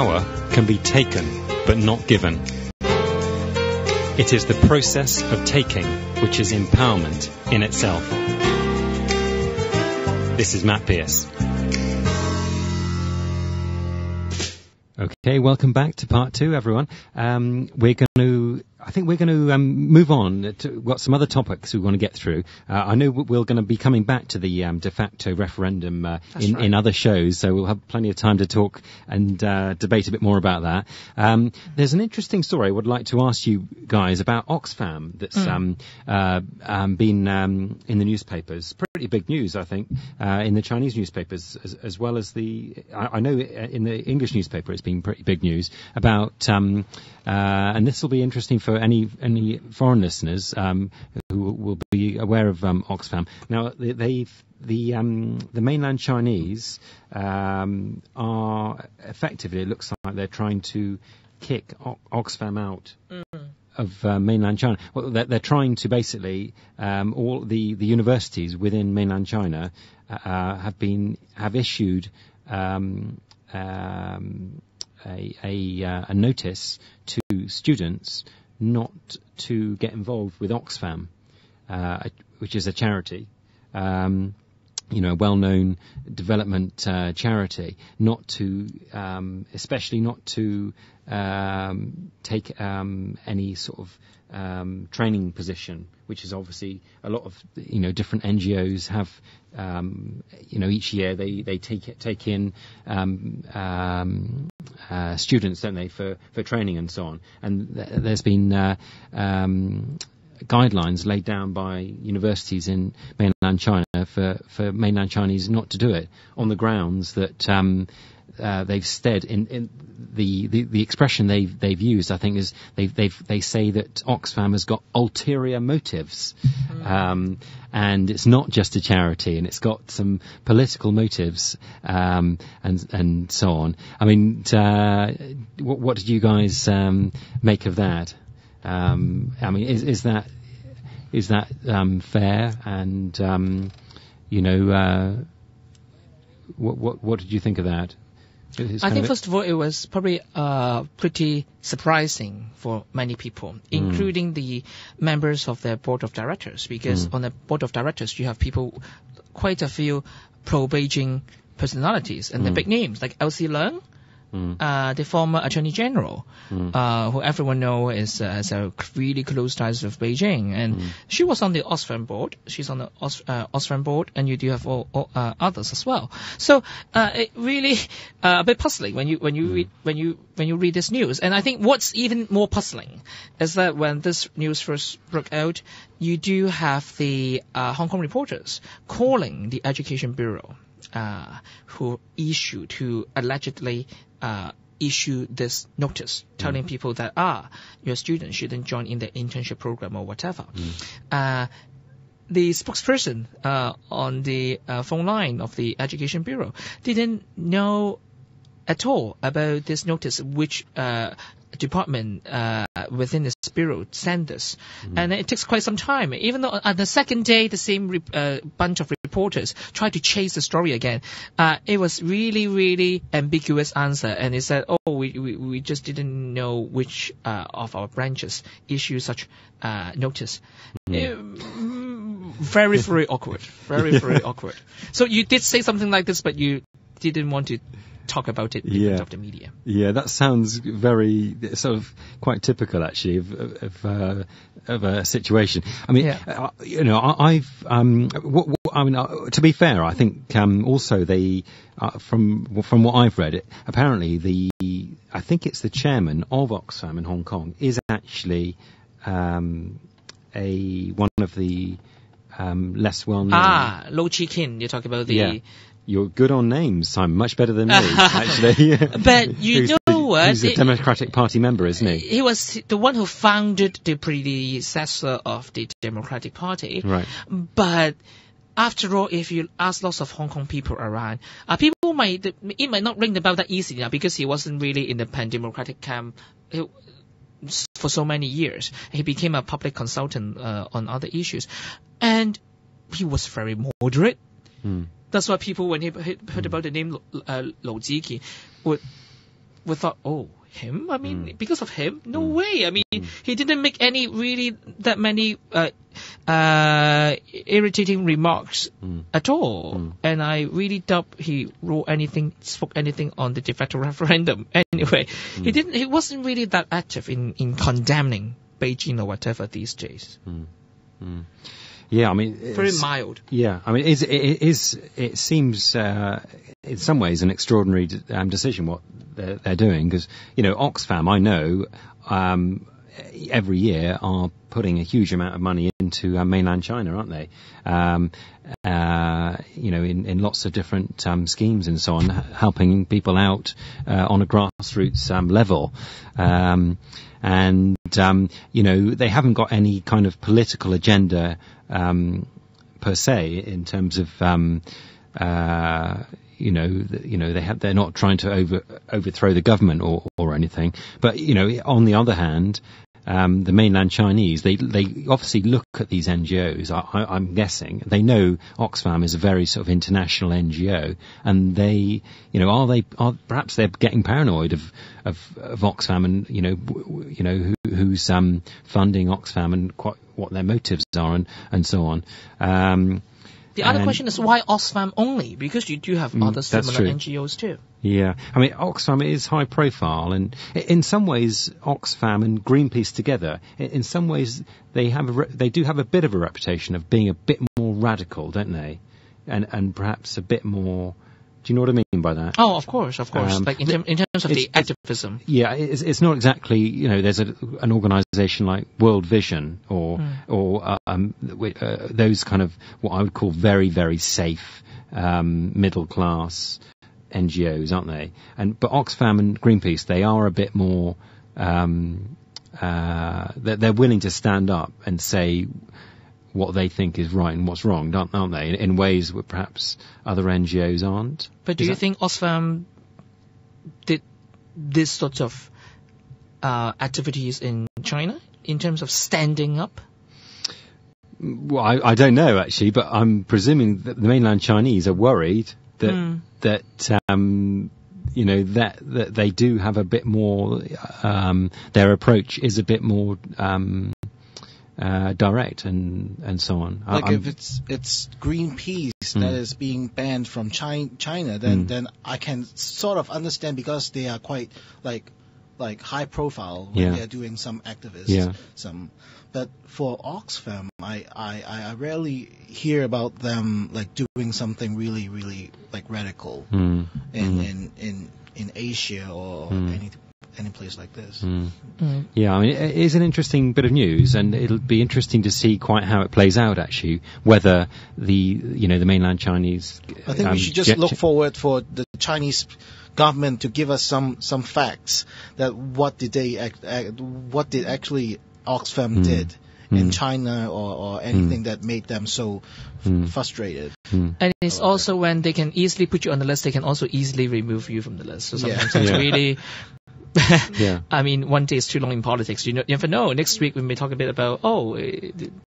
Power can be taken, but not given. It is the process of taking which is empowerment in itself. This is Matt Pearce. Okay, welcome back to part 2, everyone. I think we're going to move on to got some other topics we want to get through. I know we're going to be coming back to the de facto referendum in other shows, so we'll have plenty of time to talk and debate a bit more about that. There's an interesting story I would like to ask you guys about Oxfam that's been in the newspapers. Pretty big news, I think, in the Chinese newspapers as well as I know in the English newspaper it's been pretty big news about and this will be interesting for any foreign listeners who will be aware of Oxfam. Now, the mainland Chinese are effectively, it looks like they're trying to kick Oxfam out of mainland China. Well, they're trying to basically all the universities within mainland China have issued a notice to students not to get involved with Oxfam, which is a charity, a well-known development charity, especially not to take any sort of training position, which is obviously a lot of different NGOs have. Each year they take in students, don't they, for training and so on. And there's been guidelines laid down by universities in mainland China for mainland Chinese not to do it, on the grounds that they've said in the expression they've used, I think, is they say that Oxfam has got ulterior motives, and it's not just a charity, and it's got some political motives, and so on. I mean, what did you guys make of that? I mean, is that fair? And what did you think of that? I think, first of all, it was probably pretty surprising for many people, including the members of the board of directors, because on the board of directors you have people, quite a few pro-Beijing personalities, and the big names like Elsie Leung, the former Attorney General, who everyone knows has a really close ties with Beijing, and she was on the Oxfam board. She's on the Oxfam board, and you do have all others as well. So it really a bit puzzling when you read this news. And I think what's even more puzzling is that when this news first broke out, you do have the Hong Kong reporters calling the Education Bureau, who allegedly issue this notice telling people that your students shouldn't join in the internship program or whatever. The spokesperson on the phone line of the Education Bureau didn't know at all about this notice, which department within this bureau sent this, and it takes quite some time. Even though on the second day the same bunch of reporters tried to chase the story again, it was really ambiguous answer, and it said, we just didn't know which of our branches issue such notice. Very awkward. Very awkward. So you did say something like this, but you didn't want to talk about it in front of the media. Yeah, that sounds very sort of quite typical, actually, of a situation. I mean, to be fair, I think also they, from what I've read, apparently I think it's the chairman of Oxfam in Hong Kong is actually one of the less well-known. Lo Chi-kin, you're talking about the. Yeah. You're good on names, Simon. Much better than me, actually. But you know what? He's a Democratic Party member, isn't he? He was the one who founded the predecessor of the Democratic Party. Right. But after all, if you ask lots of Hong Kong people around, it might not ring the bell that easily now, because he wasn't really in the pan-democratic camp for so many years. He became a public consultant on other issues, and he was very moderate. That's why people, when he heard about the name Lo Ziki, would we thought, oh, him? I mean, because of him? No way. I mean, he didn't make any really that many irritating remarks at all. And I really doubt he spoke anything on the de facto referendum. Anyway, he wasn't really that active in condemning Beijing or whatever these days. Yeah, I mean, very mild. Yeah, I mean, it seems in some ways an extraordinary decision what they're doing, because Oxfam, I know, every year are putting a huge amount of money into mainland China, aren't they? In lots of different schemes and so on, helping people out on a grassroots level. They haven't got any kind of political agenda per se in terms of they're not trying to overthrow the government or anything. But on the other hand, the mainland Chinese, they obviously look at these NGOs. I'm guessing they know Oxfam is a very sort of international NGO, and they, perhaps they're getting paranoid of Oxfam and who's funding Oxfam and what their motives are and so on. The other question is why Oxfam only? Because you do have other similar NGOs too. Yeah, I mean, Oxfam is high profile, and in some ways, Oxfam and Greenpeace together, in some ways, they do have a bit of a reputation of being a bit more radical, don't they? And perhaps a bit more. Do you know what I mean by that? Oh, of course. Like in terms of the activism. Yeah, it's not exactly, there's an organisation like World Vision or those kind of what I would call very, very safe middle class NGOs, aren't they? But Oxfam and Greenpeace, they are a bit more. They're willing to stand up and say what they think is right and what's wrong, aren't they? In ways that perhaps other NGOs aren't. But do you think Oxfam did this sort of activities in China in terms of standing up? Well, I don't know actually, but I'm presuming that the mainland Chinese are worried that they do have a bit more. Their approach is a bit more. Direct and so on. Like if it's Greenpeace that is being banned from China, then I can sort of understand, because they are quite like high profile when they are doing some activists. But for Oxfam, I rarely hear about them like doing something really, really like radical in Asia or any place like this. Yeah, I mean, it is an interesting bit of news, and it'll be interesting to see quite how it plays out. Actually, whether the mainland Chinese. I think we should just look forward for the Chinese government to give us some facts that what did actually Oxfam did in China or anything that made them so frustrated. And it's also when they can easily put you on the list, they can also easily remove you from the list. So sometimes it's really. I mean, one day is too long in politics. You never know. Next week we may talk a bit about